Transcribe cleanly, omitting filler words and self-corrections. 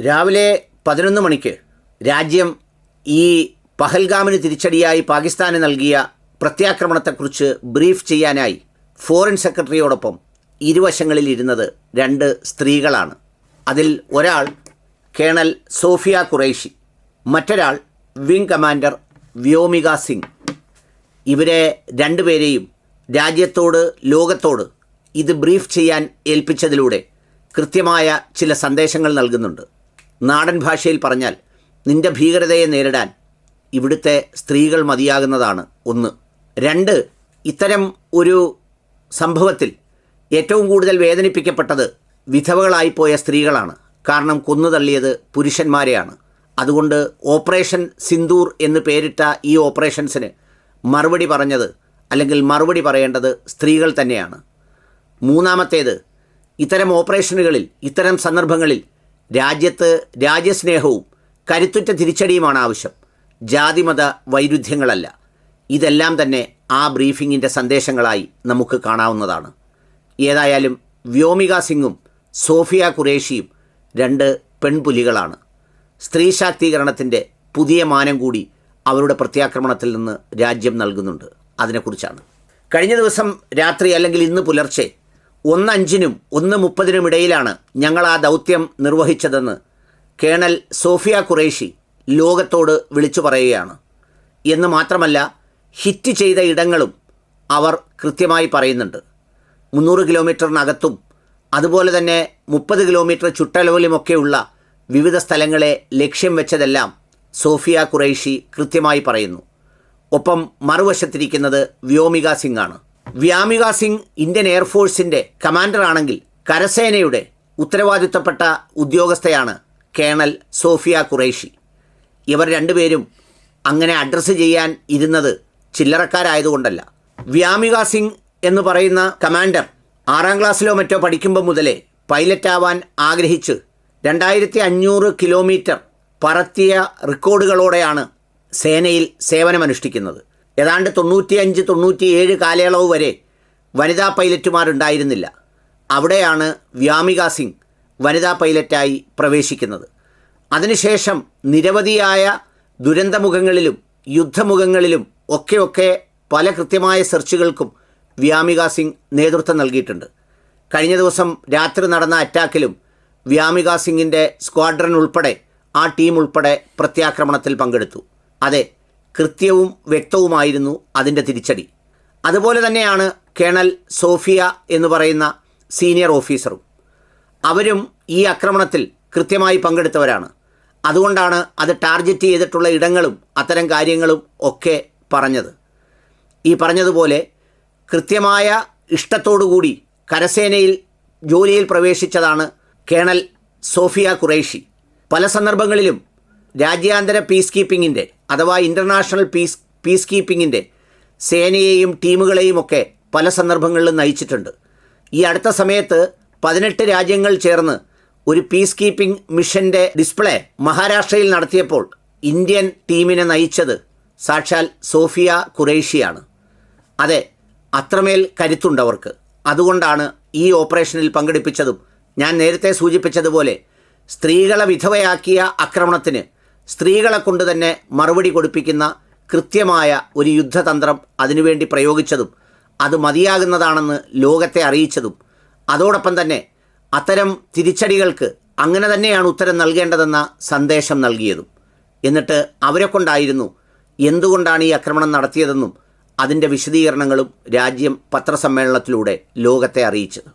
രാവിലെ 11 മണിക്ക് രാജ്യം ഈ പഹൽഗാമിന് തിരിച്ചടിയായി പാകിസ്ഥാന് നൽകിയ പ്രത്യാക്രമണത്തെക്കുറിച്ച് ബ്രീഫ് ചെയ്യാനായി ഫോറിൻ സെക്രട്ടറിയോടൊപ്പം ഇരുവശങ്ങളിൽ ഇരുന്നത് 2 സ്ത്രീകളാണ്. അതിൽ ഒരാൾ കേണൽ സോഫിയ ഖുറൈഷി, മറ്റൊരാൾ വിംഗ് കമാൻഡർ വ്യോമിക സിംഗ്. ഇവരെ രണ്ടുപേരെയും രാജ്യത്തോട്, ലോകത്തോട് ഇത് ബ്രീഫ് ചെയ്യാൻ ഏൽപ്പിച്ചതിലൂടെ കൃത്യമായ ചില സന്ദേശങ്ങൾ നൽകുന്നുണ്ട്. നാടൻ ഭാഷയിൽ പറഞ്ഞാൽ, നിന്റെ ഭീകരതയെ നേരിടാൻ ഇവിടുത്തെ സ്ത്രീകൾ മതിയാകുന്നതാണ് 1. 2, ഇത്തരം ഒരു സംഭവത്തിൽ ഏറ്റവും കൂടുതൽ വേദനിപ്പിക്കപ്പെട്ടത് വിധവകളായിപ്പോയ സ്ത്രീകളാണ്. കാരണം കൊന്നുതള്ളിയത് പുരുഷന്മാരെയാണ്. അതുകൊണ്ട് ഓപ്പറേഷൻ സിന്ദൂർ എന്ന് പേരിട്ട ഈ ഓപ്പറേഷൻസിന് മറുപടി പറഞ്ഞത്, അല്ലെങ്കിൽ മറുപടി പറയേണ്ടത് സ്ത്രീകൾ തന്നെയാണ്. മൂന്നാമത്തേത്, ഇത്തരം ഓപ്പറേഷനുകളിൽ, ഇത്തരം സന്ദർഭങ്ങളിൽ രാജ്യത്ത് രാജ്യസ്നേഹവും കരുത്തുറ്റ തിരിച്ചടിയുമാണ് ആവശ്യം, ജാതിമത വൈരുദ്ധ്യങ്ങളല്ല. ഇതെല്ലാം തന്നെ ആ ബ്രീഫിങ്ങിൻ്റെ സന്ദേശങ്ങളായി നമുക്ക് കാണാവുന്നതാണ്. ഏതായാലും വ്യോമിക സിംഗും സോഫിയ ഖുറേഷിയും 2 പെൺപുലികളാണ്. സ്ത്രീ ശാക്തീകരണത്തിൻ്റെ പുതിയ മാനം കൂടി അവരുടെ പ്രത്യാക്രമണത്തിൽ നിന്ന് രാജ്യം നൽകുന്നുണ്ട്. അതിനെക്കുറിച്ചാണ് കഴിഞ്ഞ ദിവസം രാത്രി, അല്ലെങ്കിൽ ഇന്ന് പുലർച്ചെ 1:05-നും 1:30-നും ഇടയിലാണ് ഞങ്ങൾ ആ ദൗത്യം നിർവഹിച്ചതെന്ന് കേണൽ സോഫിയ ഖുറൈഷി ലോകത്തോട് വിളിച്ചു പറയുകയാണ്. എന്ന് മാത്രമല്ല, ഹിറ്റ് ചെയ്ത ഇടങ്ങളും അവർ കൃത്യമായി പറയുന്നുണ്ട്. 300 കിലോമീറ്ററിനകത്തും അതുപോലെ തന്നെ 30 കിലോമീറ്റർ ചുറ്റളവിലുമൊക്കെയുള്ള വിവിധ സ്ഥലങ്ങളെ ലക്ഷ്യം വെച്ചതെല്ലാം സോഫിയ ഖുറൈഷി കൃത്യമായി പറയുന്നു. ഒപ്പം മറുവശത്തിരിക്കുന്നത് വ്യോമിക സിംഗ് ആണ്. വ്യോമിക സിംഗ് ഇന്ത്യൻ എയർഫോഴ്സിൻ്റെ കമാൻഡറാണെങ്കിൽ കരസേനയുടെ ഉത്തരവാദിത്തപ്പെട്ട ഉദ്യോഗസ്ഥയാണ് കേണൽ സോഫിയ ഖുറൈഷി. ഇവർ രണ്ടുപേരും അങ്ങനെ അഡ്രസ്സ് ചെയ്യാൻ ഇരുന്നത് ചില്ലറക്കാരായതുകൊണ്ടല്ല. വ്യോമിക സിംഗ് എന്ന് പറയുന്ന കമാൻഡർ 6ാം ക്ലാസ്സിലോ മറ്റോ പഠിക്കുമ്പോൾ മുതലേ പൈലറ്റാവാൻ ആഗ്രഹിച്ച് 2500 കിലോമീറ്റർ പറത്തിയ റെക്കോർഡുകളോടെയാണ് സേനയിൽ സേവനമനുഷ്ഠിക്കുന്നത്. ഏതാണ്ട് 95-97 കാലയളവ് വരെ വനിതാ പൈലറ്റുമാരുണ്ടായിരുന്നില്ല. അവിടെയാണ് വ്യോമിക സിംഗ് വനിതാ പൈലറ്റായി പ്രവേശിക്കുന്നത്. അതിനുശേഷം നിരവധിയായ ദുരന്തമുഖങ്ങളിലും യുദ്ധമുഖങ്ങളിലും ഒക്കെ പല കൃത്യമായ സെർച്ചുകൾക്കും വ്യോമിക സിംഗ് നേതൃത്വം നൽകിയിട്ടുണ്ട്. കഴിഞ്ഞ ദിവസം രാത്രി നടന്ന അറ്റാക്കിലും വ്യോമിക സിംഗിൻ്റെ സ്ക്വാഡ്രൺ ഉൾപ്പെടെ, ആ ടീം ഉൾപ്പെടെ പ്രത്യാക്രമണത്തിൽ പങ്കെടുത്തു. അതെ, കൃത്യവും വ്യക്തവുമായിരുന്നു അതിൻ്റെ തിരിച്ചടി. അതുപോലെ തന്നെയാണ് കേണൽ സോഫിയ എന്ന് പറയുന്ന സീനിയർ ഓഫീസറും. അവരും ഈ ആക്രമണത്തിൽ കൃത്യമായി പങ്കെടുത്തവരാണ്. അതുകൊണ്ടാണ് അത് ടാർഗറ്റ് ചെയ്തിട്ടുള്ള ഇടങ്ങളും അത്തരം കാര്യങ്ങളും ഒക്കെ പറഞ്ഞത്. ഈ പറഞ്ഞതുപോലെ കൃത്യമായ ഇഷ്ടത്തോടുകൂടി കരസേനയിൽ ജോലിയിൽ പ്രവേശിച്ചതാണ് കേണൽ സോഫിയ ഖുറൈഷി. പല സന്ദർഭങ്ങളിലും രാജ്യാന്തര പീസ് കീപ്പിങ്ങിൻ്റെ, അഥവാ ഇൻ്റർനാഷണൽ പീസ് കീപ്പിങ്ങിൻ്റെ സേനയെയും ടീമുകളെയും ഒക്കെ പല സന്ദർഭങ്ങളിലും നയിച്ചിട്ടുണ്ട്. ഈ അടുത്ത സമയത്ത് 18 രാജ്യങ്ങൾ ചേർന്ന് ഒരു പീസ് കീപ്പിംഗ് മിഷൻ്റെ ഡിസ്പ്ലേ മഹാരാഷ്ട്രയിൽ നടത്തിയപ്പോൾ ഇന്ത്യൻ ടീമിനെ നയിച്ചത് സാക്ഷാൽ സോഫിയ ഖുറൈഷിയാണ്. അതെ, അത്രമേൽ കരുത്തുണ്ടവർക്ക്. അതുകൊണ്ടാണ് ഈ ഓപ്പറേഷനിൽ പങ്കെടുപ്പിച്ചതും. ഞാൻ നേരത്തെ സൂചിപ്പിച്ചതുപോലെ സ്ത്രീകളെ വിധവയാക്കിയ ആക്രമണത്തിന് സ്ത്രീകളെ കൊണ്ട് തന്നെ മറുപടി കൊടുപ്പിക്കുന്ന കൃത്യമായ ഒരു യുദ്ധതന്ത്രം അതിനുവേണ്ടി പ്രയോഗിച്ചതും അത് മതിയാകുന്നതാണെന്ന് ലോകത്തെ അറിയിച്ചതും, അതോടൊപ്പം തന്നെ അത്തരം തിരിച്ചടികൾക്ക് അങ്ങനെ തന്നെയാണ് ഉത്തരം നൽകേണ്ടതെന്ന സന്ദേശം നൽകിയതും. എന്നിട്ട് അവരെ കൊണ്ടായിരുന്നു എന്തുകൊണ്ടാണ് ഈ ആക്രമണം നടത്തിയതെന്നും അതിൻ്റെ വിശദീകരണങ്ങളും രാജ്യം പത്രസമ്മേളനത്തിലൂടെ ലോകത്തെ അറിയിച്ചത്.